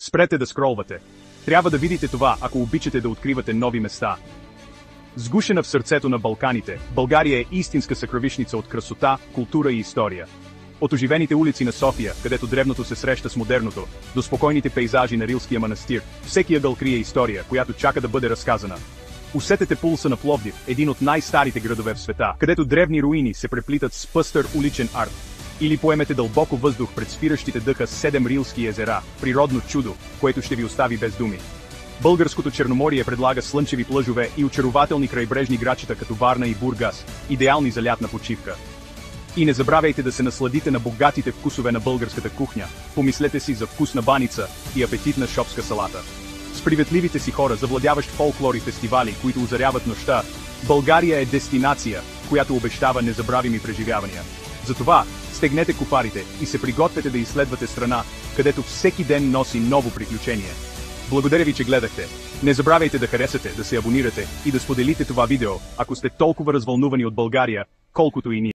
Спрете да скролвате. Трябва да видите това, ако обичате да откривате нови места. Сгушена в сърцето на Балканите, България е истинска съкровищница от красота, култура и история. От оживените улици на София, където древното се среща с модерното, до спокойните пейзажи на Рилския манастир, всеки ъгъл крие история, която чака да бъде разказана. Усетете пулса на Пловдив, един от най-старите градове в света, където древни руини се преплитат с пъстър уличен арт. Или поемете дълбоко въздух пред спиращите дъха 7 рилски езера, природно чудо, което ще ви остави без думи. Българското Черноморие предлага слънчеви плъжове и очарователни крайбрежни градчета като Варна и Бургас, идеални за лятна почивка. И не забравяйте да се насладите на богатите вкусове на българската кухня, помислете си за вкусна баница и апетитна шопска салата. С приветливите си хора, завладяващ фолклор и фестивали, които озаряват нощта, България е дестинация, която обещава незабравими преживявания. Затова, стегнете куфарите и се пригответе да изследвате страна, където всеки ден носи ново приключение. Благодаря ви, че гледахте. Не забравяйте да харесате, да се абонирате и да споделите това видео, ако сте толкова развълнувани от България, колкото и ние.